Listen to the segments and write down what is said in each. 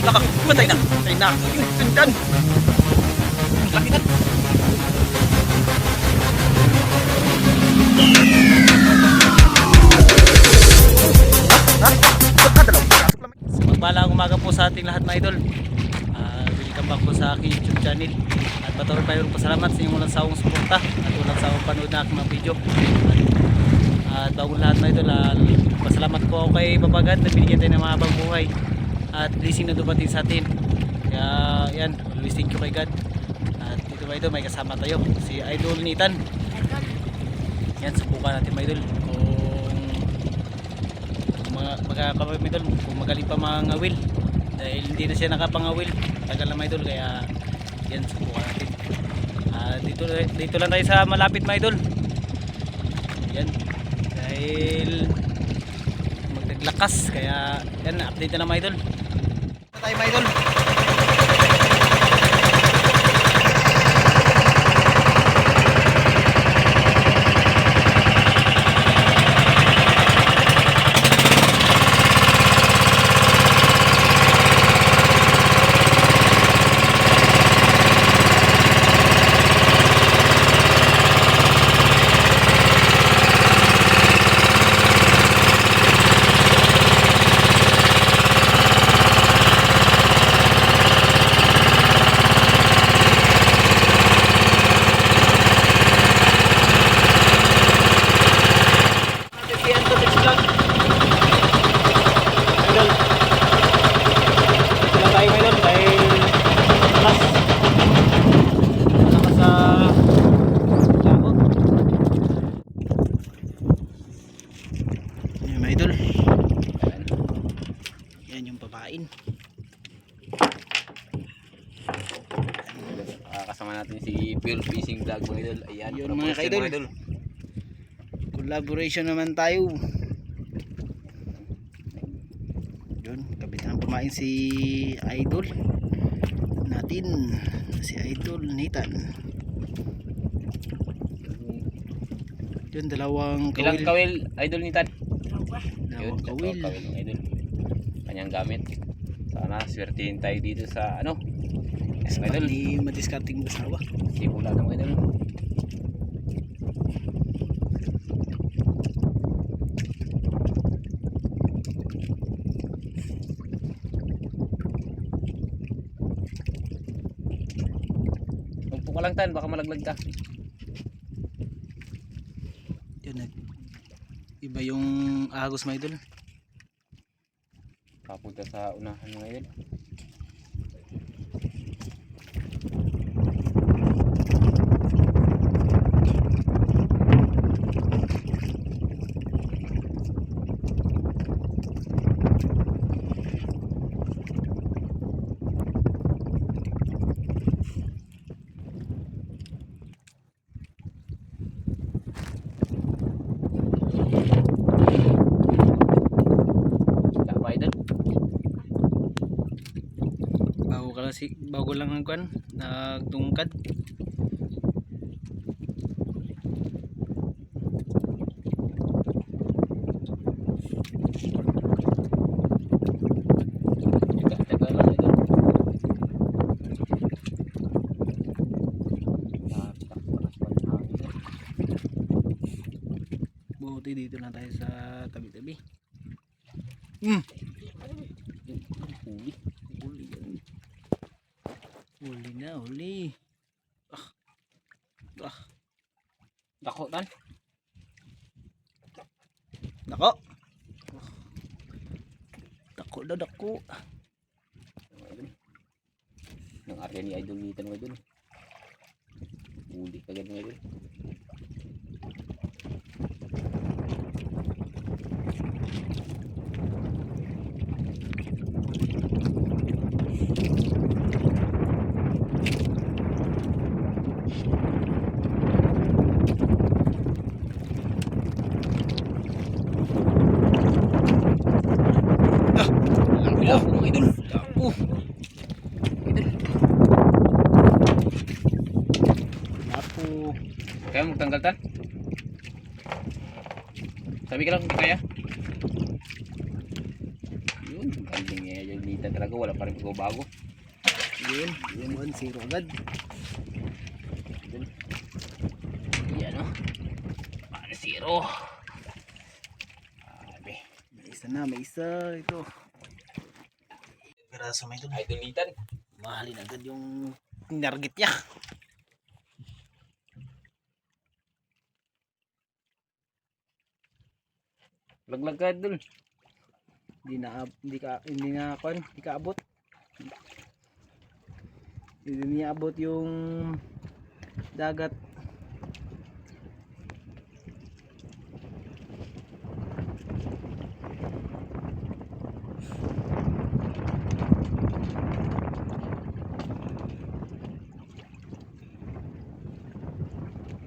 Patay na. Patay na. Yung sundan. Laki na. Magpalang umaga po sa ating lahat mga idol. Welcome back po sa aking YouTube channel. At patuloy pa yung pasalamat sa inyong walang sawang suporta at walang sawang panood na aking mga video. At bago lahat mga idol, pasalamat po ako kay Papagad na binigyan tayo ng mahabang buhay at blessing na dumating sa atin. Kaya yan, always thank you kay God. At dito mga idol, may kasama tayo, si Idol Nathan. Yan, subukan natin mga idol kung magaling pa mangawil, dahil hindi na siya nakapangawil tagal na mga idol. Kaya yan, subukan natin. Dito lang tayo sa malapit mga idol. Yan, dahil magdaglakas, kaya yan, update na mga idol. Tayo mga idol. Kasama natin si Pure Fishing Vlog mga idol. Ayan, yun mga idol. Collaboration naman tayo. Yun, kabit ang pamain si Idol natin, si Idol Nathan. Yun, dalawang kawil. Ilang kawil Idol Nathan? Dalawang kawil. Kawil ng idol. Kanyang gamit. Sana swertihin tayo dito sa ano. Sa pali madiskarting mag-asawa. Simula ng idol. Umpo ka lang tan, baka malaglag ka. Yun, iba yung agos mga idol. Papunta sa unahan mga idol. Bago lang ang kuan, nagtungkad. Buti dito lang tayo sa tabi-tabi. Huli na, huli. Dako tan. Dako. Dako daw, dako. Ng area ni Idol Nathan mga idol. Huli kagad mga idol. Mga idol. Dako. Dako. Kaya magtanggal tan? Sabi ka lang, hindi kaya? Yun, kalding niya yung Nathan talaga. talaga, wala pa rin pagbabago. Yun, 1-0 agad. Idol. Yan o. 1-0. Sabi. May isa ito. Piraso may idol. Idol Nitan. Mahalin agad yung target niya. Laglag ka idol. Hindi ka abot. Hindi niya abot yung dagat.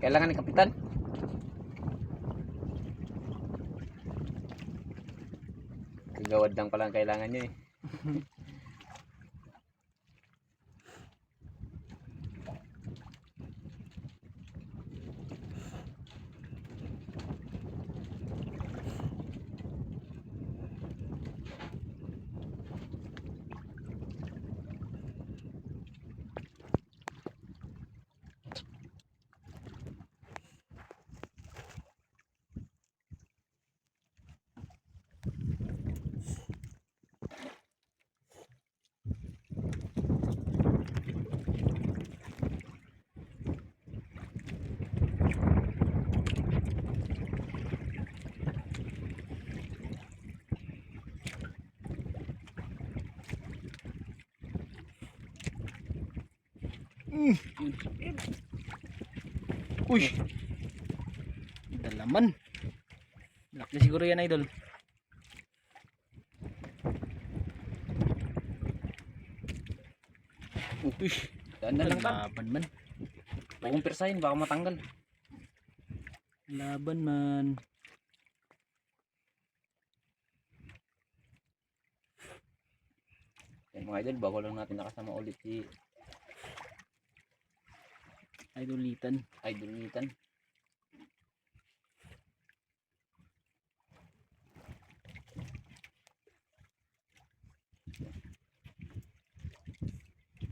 Kailangan ni Kapitan. Kagawad lang pala ang kailangan niya eh. Uy! Dalaman. Laki siguro yan idol. Uy, daan na lang ka. Laban man. Huwag mong persahin, baka matanggal. Laban man. Yan mga idol, bago lang natin nakasama ulit si Idolitan. Idol Nitan.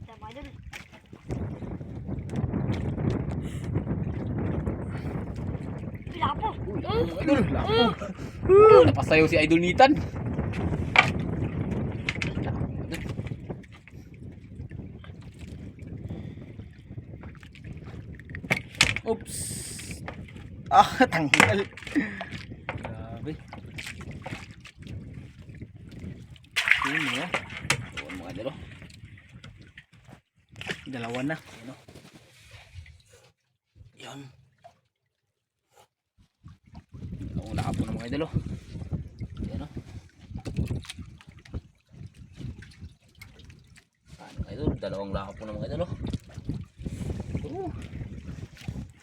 Tama idol. Lapo. Idol, lapo. Napasayaw si Idol Nitan. Oops. Tanggal. Grabe. Yun mo. Doon mga idol. Dalawa na. Ano? Yan. Ang lapo ng mga idol. Yan o. Ano idol? Dalawang lapo ng mga idol.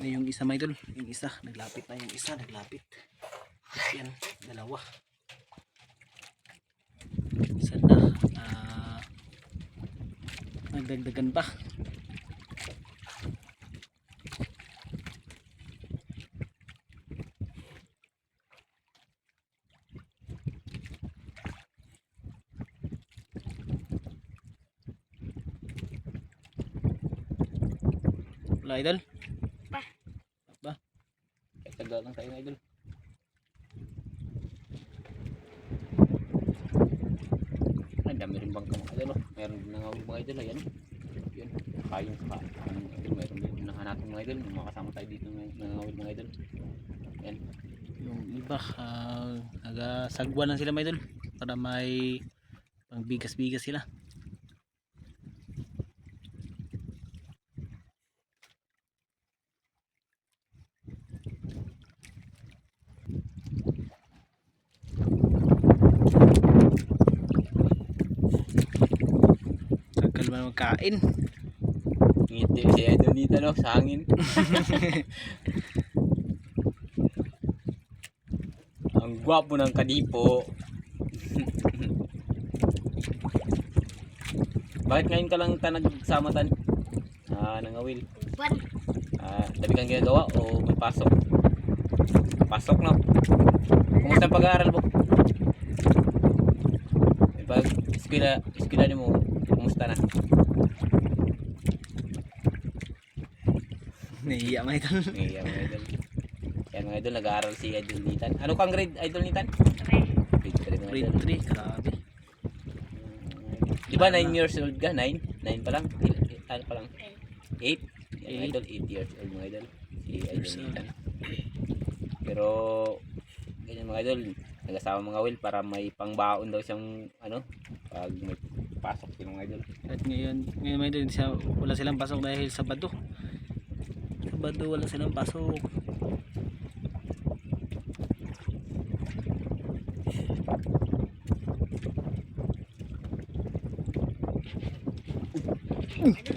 Na yung isa may idol. Yung isa. Naglapit na yung isa. Naglapit. Yan. Dalawa. Isa na. Nagdagdagan pa. Wala idol. Ba? Tagal lang tayo mga idol. Ay, dami rin bangka mga idol. Meron din nangawil mga idol. Ayan. Yun. Kayong sa idol. Meron din nahanapin mga idol. Makasama tayo dito nangawil mga idol. Ayan. Yung iba nagasagwa lang sila may idol para may pang bigas-bigas sila. Tagal man magkain. Ngiti si idol dito no, sa hangin. Ang gwapo ng kadipo. Bakit ngayon ka lang nagsama tan? Nangawil. Ban. Dami kang ginagawa o may pasok? Pasok na. Kumusta ang pag-aaral mo? May eskwela ni mo, kumusta na? Nahiya mga idol. Ngayon mga idol. Yan mga idol, nag-aaral si Idol Nitan. Ano kang grade, Idol Nitan? Okay. Grade 3 mga Grade idol. 3, grabe. Di ba 9 years old ka? 9? 9 pa lang? Ano pa lang? 8? Yan mga Eight. idol, 8 years old mga idol. Si Idol Years old. Nitan. Pero, ganyan mga idol, nag-asawa mga Will para may pangbaon daw siyang, ano, pag may pasok sila mga idol. At ngayon mga idol, wala silang pasok dahil Sabado. Sabado wala silang pasok.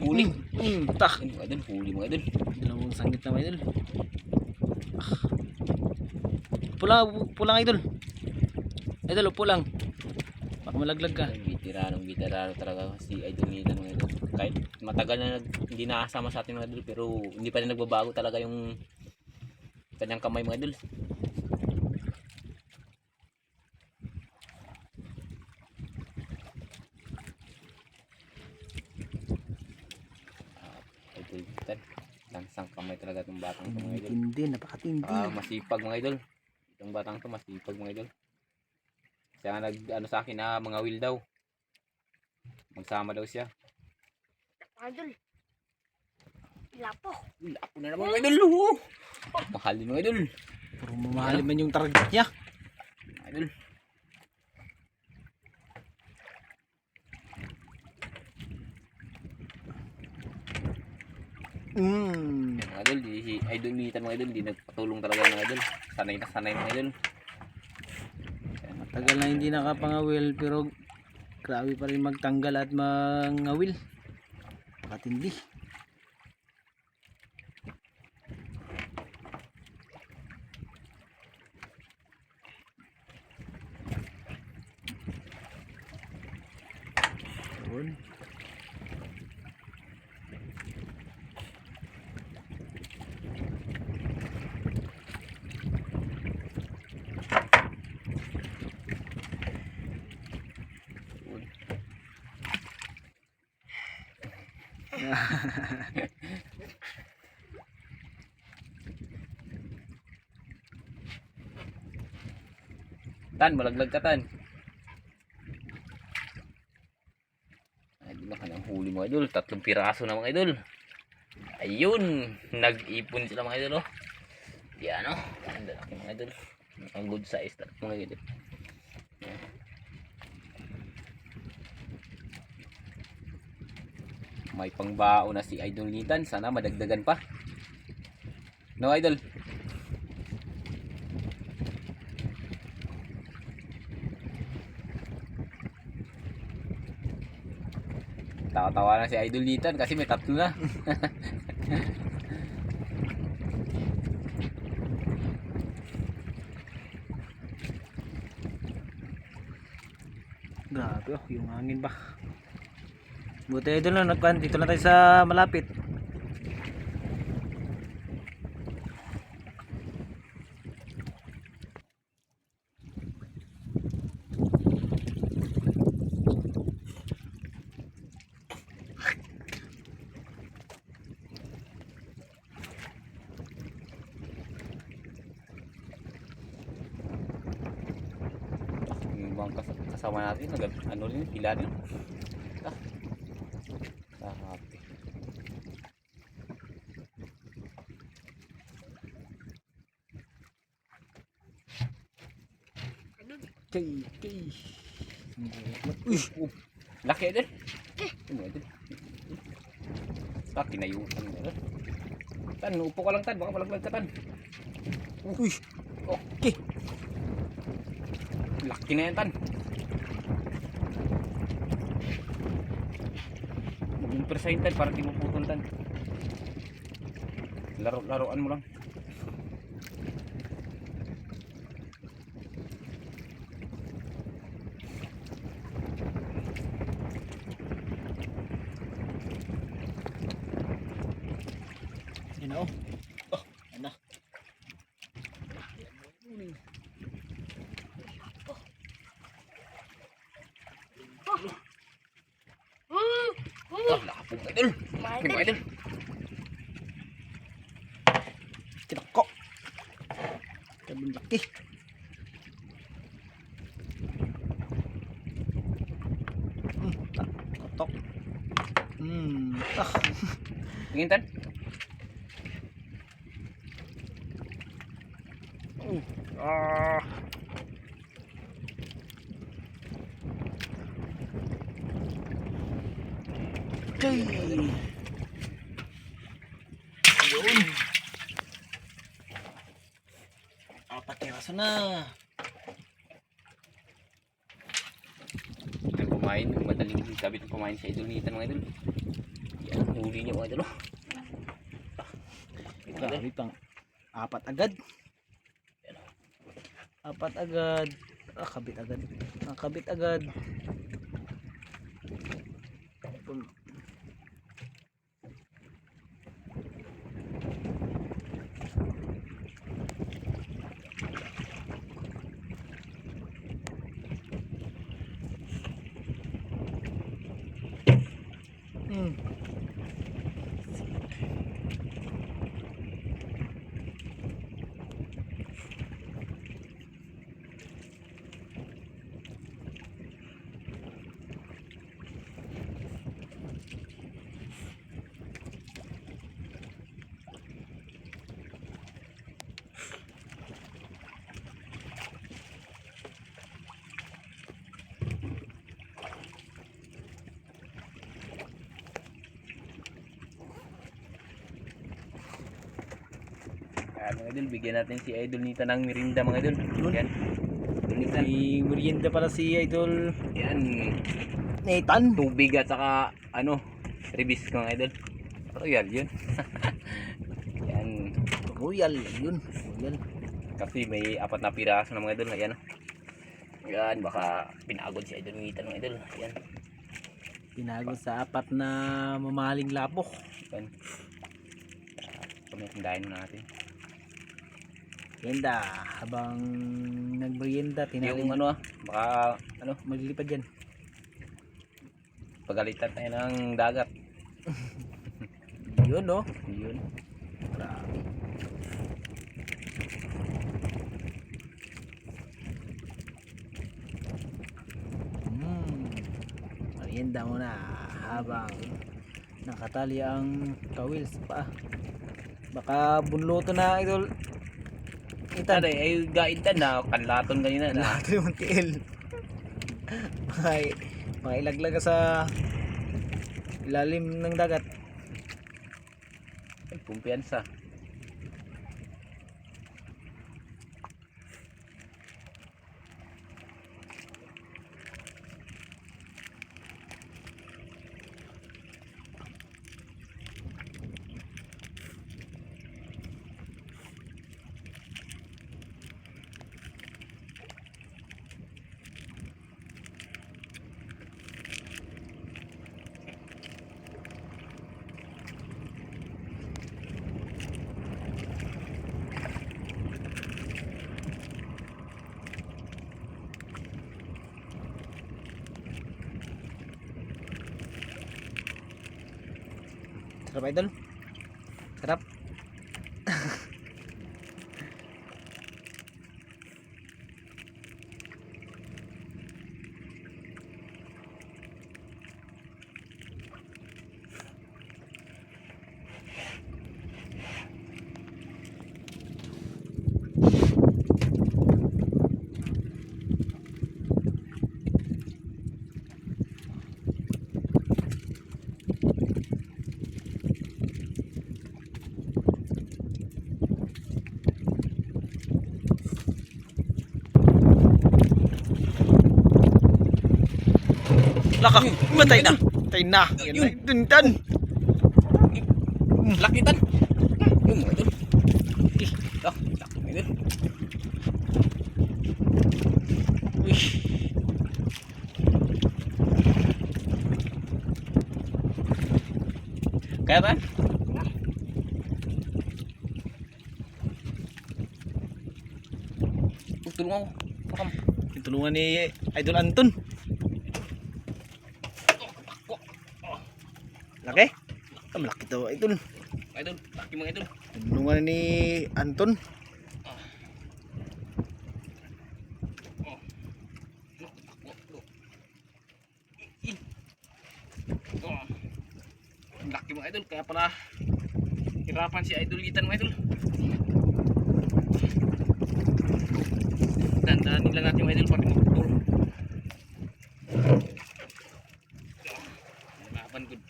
Huli! Tak. Yan mga idol, huli mga idol. Dalawang sangit na mga idol. Pulang, pulang idol. Idol, upo lang. Baka malaglag ka. Veterano talaga si Idol Nitan mga idol. Kahit matagal na hindi nakasama sa ating mga idol, pero hindi pa rin nagbabago talaga yung kanyang kamay mga idol. Idol Nitan, langsang kamay talaga itong batang ito mga idol. Tindi, napakatindi. Masipag mga idol. Itong batang to masipag mga idol. Siya nga nag ano sa akin na mga will daw. Magsama daw siya. Mga idol. Lapo. Uy, ako na naman mga idol. Oh. Mahal din mga idol. Puro mamahalin man yung target niya. Mga idol. Mga idol, si Idol Nitan mga idol, di nagpatulong talaga mga idol. Sanay na sanay mga idol. Tagal na hindi nakapangawil pero grabe pa rin magtanggal at mangawil. Napakatindi. Yun. Tan, malaglag ka tan. Ay, di ba kanang huli mga idol? 3 piraso na mga idol. Ayun, nag-ipon sila mga idol oh. Yan oh, ang lalaki mga idol. Ang good size na mga idol. Yan. May pangbao na si Idol Nitan, sana madagdagan pa. No idol? Tawa-tawa na si Idol Nitan kasi may 3 na. Grabe oh, yung hangin ba. Buti idol na nagkuhan. Dito na tayo sa malapit. Yung bang kasama natin, ano rin, pila rin. Ah, sahabi. Okay. Uy, laki din. Ano din? Laki na yung Tan, upo ka lang tan, baka malaglag ka tan. Uy. Okay. Laki na yan tan. Maging persahin tan para di mo putol tan. Laruan mo lang. Yun oh. Oh, ano? Oh. Lapong mga idol. Mga Mga idol. idol. Tinako. Kabing laki. Katok. Tingin tan. Ah. Okay. Yun. Apat piraso na. Ang kumain, madaling sabit ng kumain sa idol nito mga idol. Yan, huli niya mga idol. Grabe pang apat agad. Apat agad. Kabit agad. Kabit agad. Yan mga idol, bigyan natin si idol nito ng merinda mga idol. Yan. Idol nito. May merienda pala si Idol Yan. Nathan. Tubig at saka ano, ribis mga idol. Royal yun. Yan. Royal. Yun. Royal. Kasi may apat na piraso na mga idol. Ayan. Yan, baka pinagod si idol nito mga idol. Yan. Pinagod sa apat na mamahaling lapok. Yan. Pamitindahin mo natin. Merienda. Habang nagmerienda, tinawin Yung ano baka ano, maglilipad yan. pagalitan tayo ng dagat. Yun no. Yun. Grabe. Merienda muna habang nakatali ang kawil sa paa. Baka bunluto na Idol. Itan ay gaitan na kanlaton kanina na. Ito yung tiil. Mailaglag ka sa ilalim ng dagat. Ay kumpiyansa. Sarap Idol. Sarap. Laka, matay na. Matay na. Yan na, dundan. Lakitan. Yung mga idol. Ah, laki mga idol. Uy. Kaya ba? Tulungan ako. Pakam. Tulungan ni Idol Anton. Laki. Malaki to idol. Mga idol, laki mga idol. Tulungan ni Anton. Ang laki mga idol, kaya pala hirapan si Idolitan mga idol. Dandanin lang natin mga idol pati magputol. Laban good.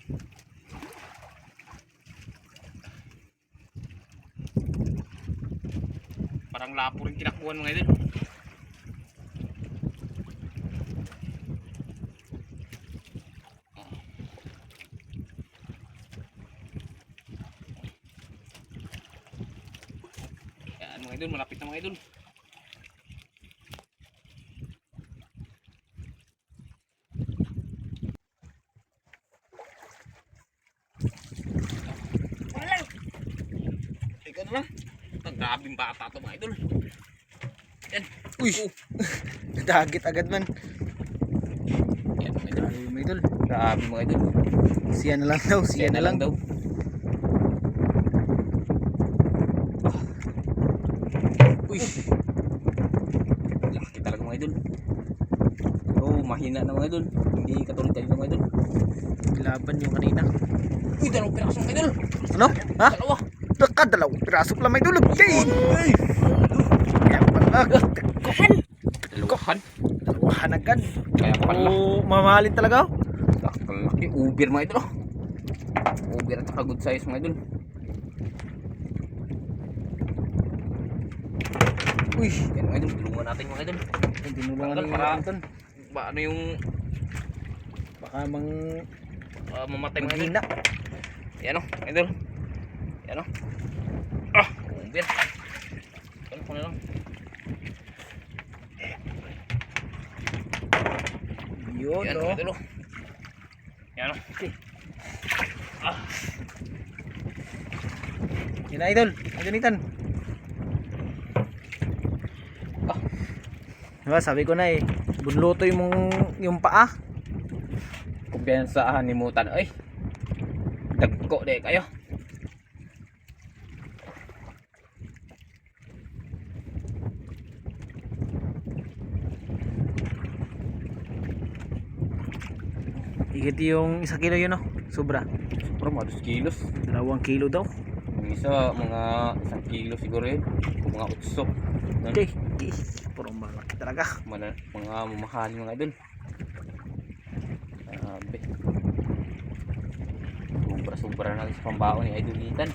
Parang lapo rin kinakuhan mga idol. Yan mga idol, malapit na mga idol. Wala. Ikaw na lang. Ang grabing bata to mga idol. Yan. Uy. Nadagit agad man. Yan mga idol. Grabe mga idol. Grabe mga idol. Siya na lang daw. Siya na lang. daw. Uy. Laki talaga mga idol. Oh, mahina na mga idol. Hindi katulad kanina mga idol. Laban yung kanina. Uy, dalawang piraso mga idol. Ano? Ha? Dalawa. Dalawang piraso pala may idol. Okay. Kaya pala. Dalawahan. Dalawahan agad. Kaya pala. Oo, mamahalin talaga. Laki. Uber mga idol. Uber at saka good size mga idol. Uy. Yan mga idol. Tulungan natin mga idol. Dinulungan ni Para- Anton. Ba ano yung Baka mamatay mga idol. maghina. Yan o, idol. Yan o. Ah, uber. Ano ko na lang. Yun, Yan no? mga idol. O. Yan o. Ah, Yun na, idol. Idolitan. Ah. Diba, sabi ko na eh. Bunluto yung paa. kumpiyansa hanimutan. Ay. Dagko de kayo. Higit yung 1 kilo yun, no? Sobra. Pero mga 2 kilos. 2 kilo daw. Yung isa mga 1 kilo siguro yun. Kung mga 8. Okay. Puro malaki talaga. Mga mamahalin mga idol. Grabe. Sobra natin sa pambaon ni Idolitan.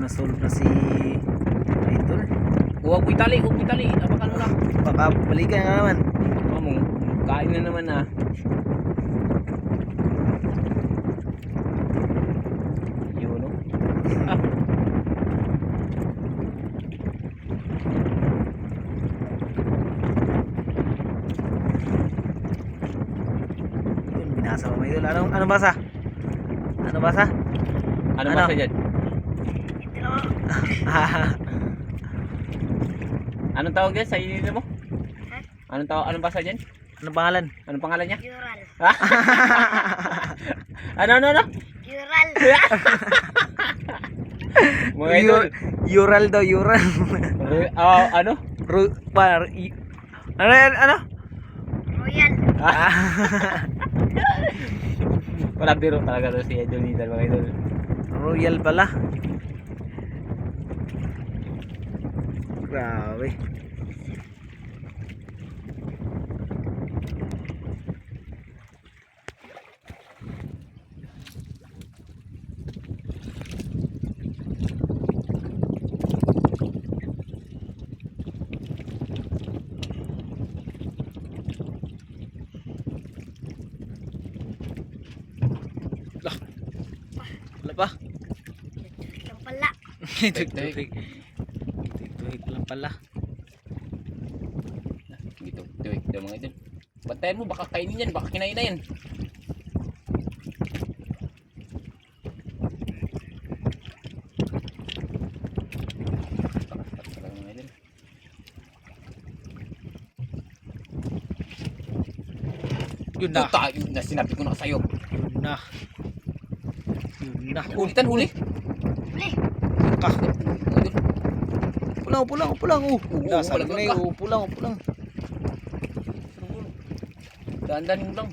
Solve na si Idol. Huwag mo itali, huwag mo itali. Apakan mo lang. Baka balikan nga naman. Mamong, kain na naman ah. Yun o. Ah. Yun, binasa mo Idol. Ano basa? Ano basa? Ano Ano? ba sa dyan? Anong tawag dyan sa inyo mo? Anong basa dyan? Ano pangalan? Anong pangalan niya? Yural. Ano? Yural. Mga idol. Ural daw, Ural. Ano? Ano yan? Ano? Royal. Wala biro talaga to si Idolitan mga idol. Royal pala. Grabe. Wala pa? Yung pala. Tugtugig. Tugtugig lang pala. Dito, tuwik daw mga idol. Bantayan mo, baka kainin yan, baka kinain na yan. Takas talaga mga idol. Yun na. Puta, yun na sinabi ko na sa'yo. Yun na. Yun na. Ulitan, huli. Huli. Ka. Mga idol. Pulang, pulang, pulang. Oh. Oo, Sabi ko na pulang ka. yun. Pulang, pulang. Dahan-dahan mo lang.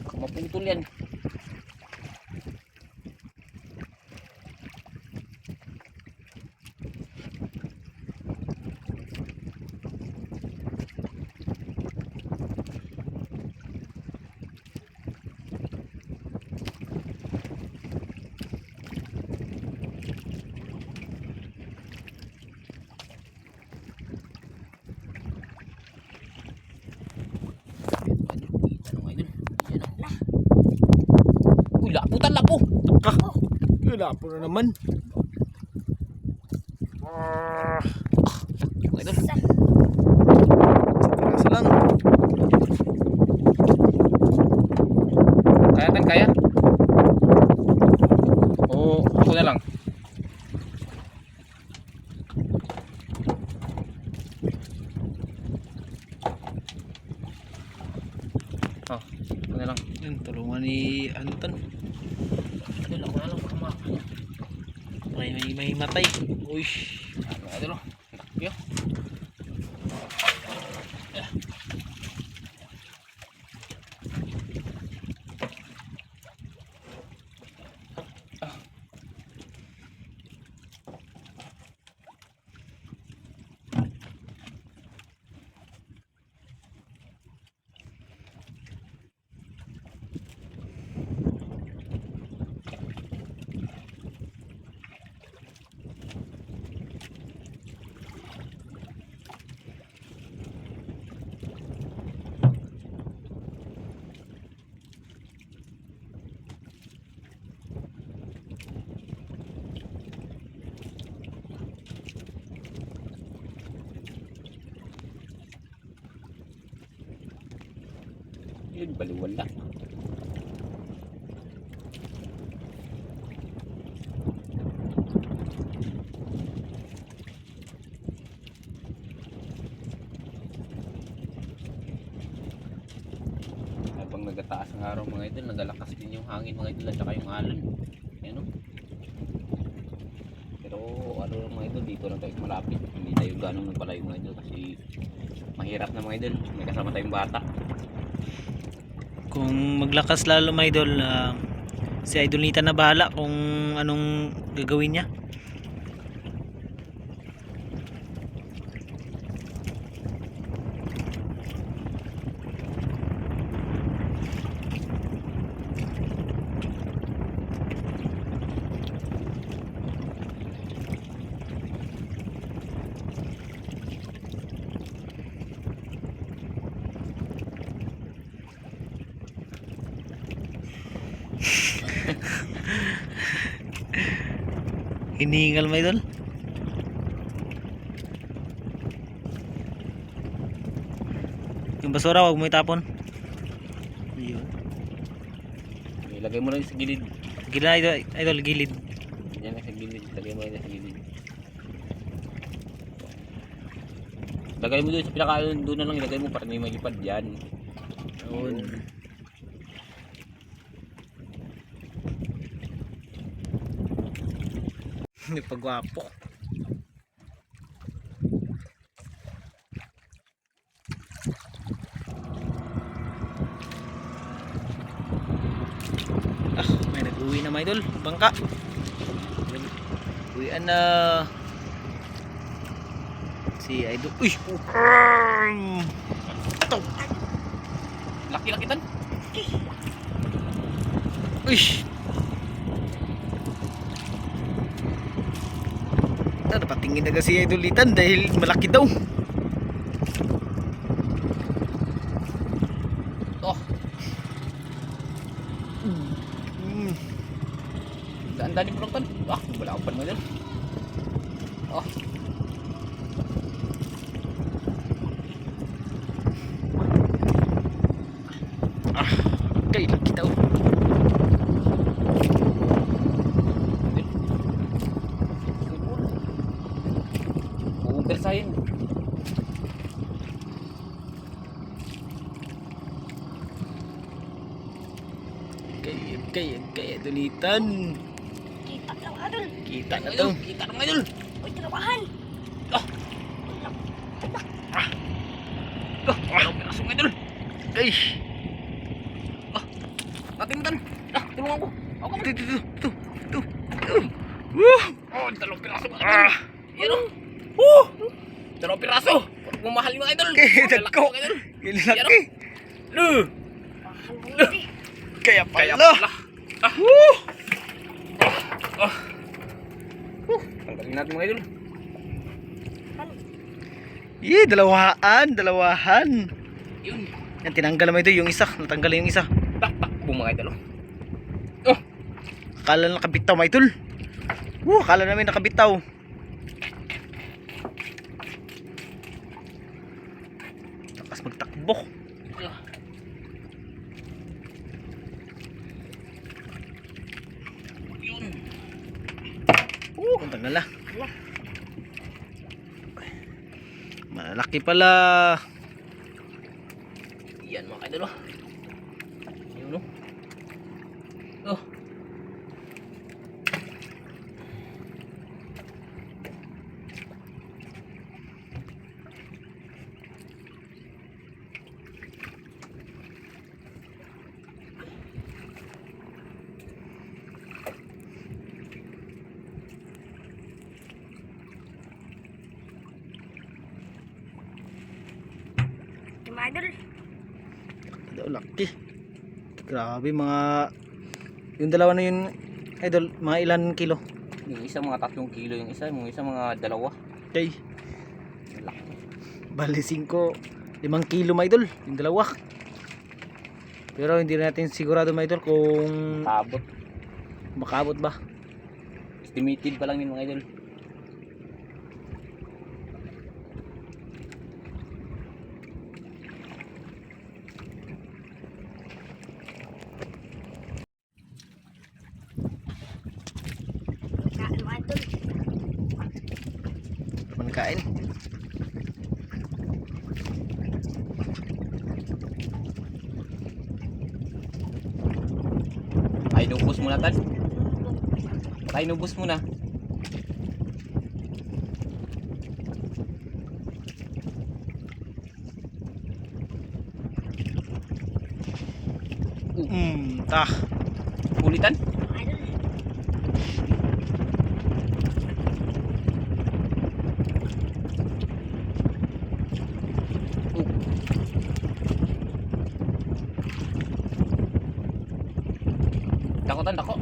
Baka maputol yan. Uy, laputan, lapo. Ka. Wala po na naman. Mga idol. Isa. Sa lang. Kaya tan, kaya? O ako na lang. Oh, ako na lang. Yun, tulungan ni Anton. Idol, ako na lang. Baka May matay. Uy. mga idol, oh. Yo. Yun, baliwala. Habang nagataas ang araw mga idol, nagalakas din yung hangin mga idol at saka yung alon. Ayan o. Pero ano lang mga idol, dito lang tayo malapit. Hindi tayo ganong nagpalayo mga idol kasi mahirap na mga idol. May kasama tayong bata. Kung maglakas lalo mga idol, si Idol Nita na bahala kung anong gagawin niya. Hinihingal mga idol. Yung basura wag mo itapon. Ayun. Ilagay mo lang sa gilid. Gilid idol, idol gilid. Yan lang sa gilid. Lagay mo lang sa gilid. Lagay mo doon sa pinaka doon na lang ilagay mo para may malipad yan. Ayun. May pagwapo. May nag-uwi na mga idol. Bangka. Uwian na. Si idol. Uy! Ito! Laki-laki tan. Uy! Dapat tingin na kasi idol Litan dahil malaki daw. Oh, daan-daan mo lang tan. Ah, wala akong pan mo dyan. Oh. persahin. Kaya dulitan. Kita ka mga idol. Kita na Idol, to. kita na mga idol. Uy, tinabahan. Ah, dalawang piraso mga idol. Ay. Natingtan. Tulungan ko. Ako man. Ito. Woo! Oh, dalawang piraso mga idol. Ah. Yan o. Woo! Dalawang piraso. Bumahal yung mga idol. Kaya Malaki ko. mga idol. Kilaki. Lu. Mahal mo hindi. Kaya Kaya pala. pala. Woo! Tanggalin natin mga idol. Dalawahan. Yun. Yan, tinanggal mo ito yung isa. Natanggal yung isa. Takbo mga idol. Akala nakabitaw, mga idol. Akala namin nakabitaw. Lakas magtakbo. Yun. Ang tanggal na. Malaki pala. Yan mga idol. Yun o. Oh. Yung mga idol. Laki. Grabe mga. Yung dalawa na yun, idol, mga ilan kilo? Yung isa mga 3 kilo yung isa. Yung isa mga 2. Okay. Laki. Bali 5 kilo, mga idol. Yung dalawa. Pero hindi natin sigurado, mga idol, kung Tabot. makabot ba. Estimated pa lang yun mga idol. Kain mga idol. Naman kain. Ay, nubos muna tan. Ay, nubos muna. Tah. Ulitan. Mga idol. Dako tan, dako.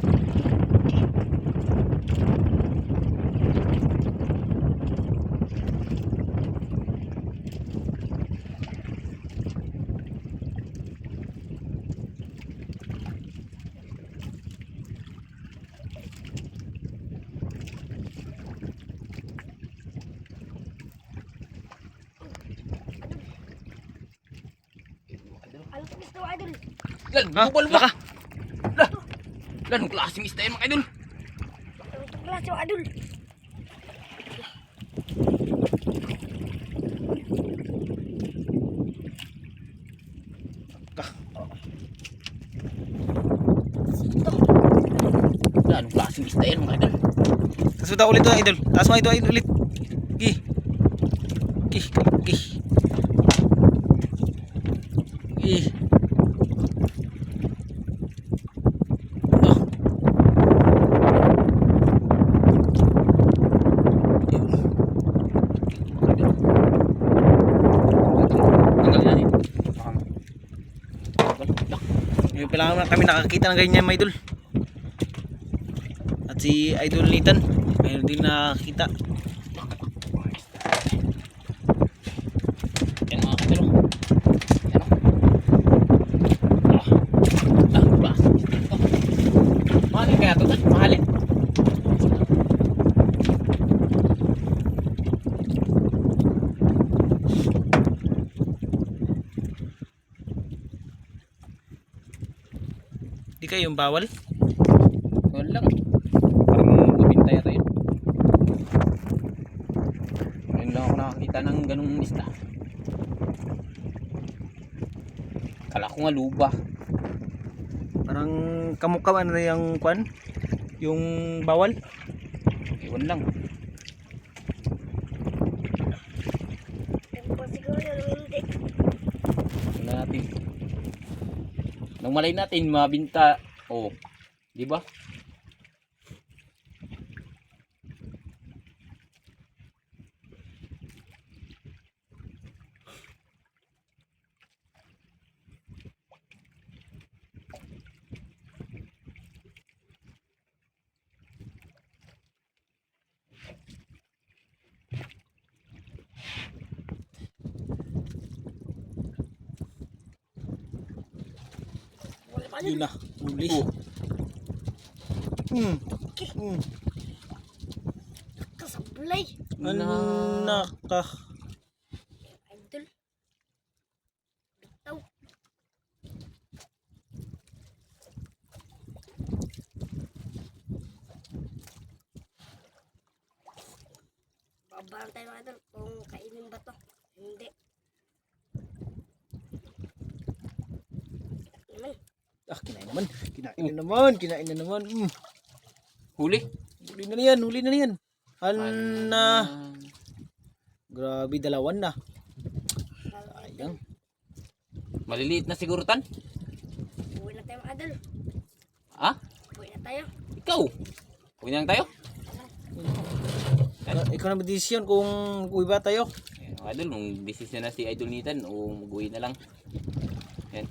Ano ito gusto mga idol? Lan, Ha? bubal ba? Laka. Lan, ang klaseng isda yan mga idol. Ano ito klase mga idol? Lan, ang klaseng isda yan mga idol. Taas mo daw ulit, idol. Taas mo ito, idol, ulit. Gi. Gi. Gi. Gi. Oh. Tanggalin natin. Ngayon pa lang kami nakakita ng ganyan, mga idol. At si Idol Nathan, mayroon din nakakita. Yan mga idol. Yan o. Ang klaseng isda ito. Mahalin kaya ito tan? Mahalin. Di kayong bawal? Wala lang. Parang mabinta yata yun. Ngayon lang ako nakakita ng ganung isda. Kala ko nga luba. Parang kamukha ano yung kwan? Yung bawal? Iwan lang. Pero po siguro hindi. Tingnan natin. Nang malay natin mabinta. Oh, di ba? Wala pa Hindi idol. na. Huli. Kasablay. Naka. Idol. Bitaw. Babahan tayo mga idol kung kainin ba to. Hindi. Naman. Ah, kinain naman. Kinain na naman. Kinain na naman. Huli. Huli na yan. Huli na yan. Ana. Grabe, dalawan na. Sayang. Maliliit na siguro tan. Uwi na tayo mga idol. Ha? Uwi na tayo. Ikaw. Huwag na lang tayo. Ikaw na mag-desisyon kung uwi ba tayo. Ayan, mga idol, nung desisyon na si Idol Nitan o mag-uwi na lang. Yan.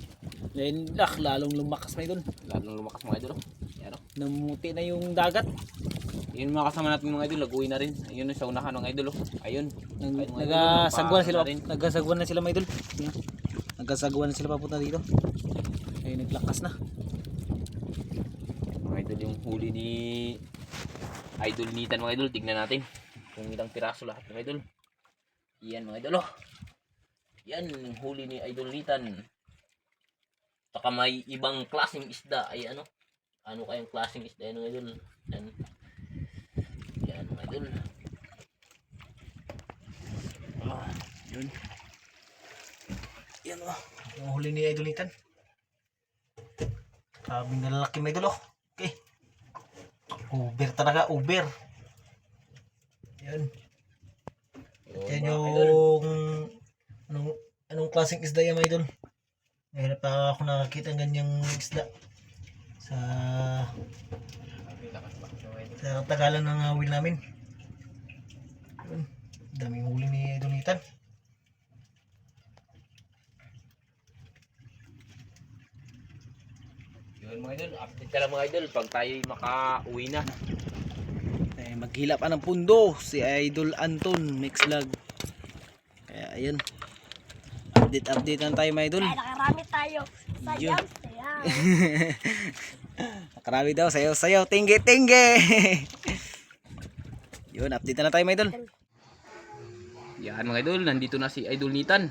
Then, lalong lumakas na idol. Lalong lumakas mga idol. Yan o. Namuti na yung dagat. Yun mga kasama natin mga idol, nag-uwi na rin. Ayun sa unahan ng idol. Ayun. Ayun, mga idol, Nagasagwan na sila. rin. Nagasagwan na sila mga idol. Yan. Nagasagwan na sila papunta dito. Ay, naglakas na. Mga idol, yung huli ni Idol Nitan mga idol. Tignan natin kung ilang piraso lahat mga idol. Yan mga idol. Oh. Yan yung huli ni Idol Nitan. Saka may ibang klaseng isda. Ay ano? Ano kayang klaseng isda yan mga idol? Yan. Yan mga idol. Ah, yun. Yan o. Yung huli ni Idol Nitan. Sabing na lalaki mga idol. Okay. Uber talaga. Uber. Yan. Yan yung anong klaseng isda yan mga idol. Ngayon pa ako nakakita ng ganyang isda sa tagalan ng will namin. Yun. Daming huli ni Idol Nitan. Yun mga idol. Update ka lang mga idol pag tayo maka-uwi na. Maghila pa ng pundo si Idol Anton next vlog. Kaya ayun. Update lang tayo mga idol. Ay, nakarami tayo. Yun. Sayang, sayang. Nakarami daw, sayaw, tingge. Yun, update na tayo mga idol. Yan mga idol. Nandito na si Idol Nitan.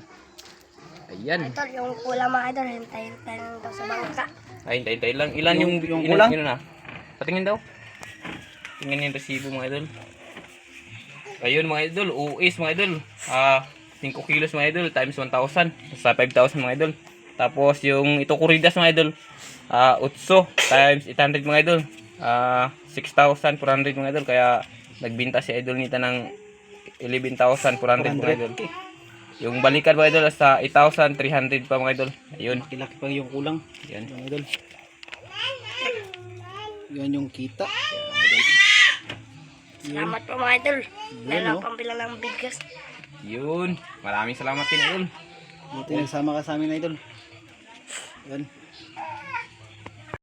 Ayan. Ito, yung kulang mga idol. Hintayin tayo daw sa bangka. Ay, hintay lang. Ilan yung kulang? Ilan na? Patingin daw. Tingnan yung resibo mga idol. Ayun mga idol. UIS mga idol. 5 kilos mga idol times 1,000. Sa 5,000 mga idol. Tapos yung ito kuridas mga idol. 8 times 800 mga idol. 6,400 mga idol. Kaya nagbinta si Idol Nita ng 11,400 mga idol. Yung balikan mga idol sa 8,300 pa mga idol. Ayun. Laki pa yung kulang. Yan. Mga idol. Yan yung kita. Salamat po mga idol. Meron no? akong bilang ng bigas. Yun. Maraming salamat din idol. Buti nagsama ka sa amin idol. Yan.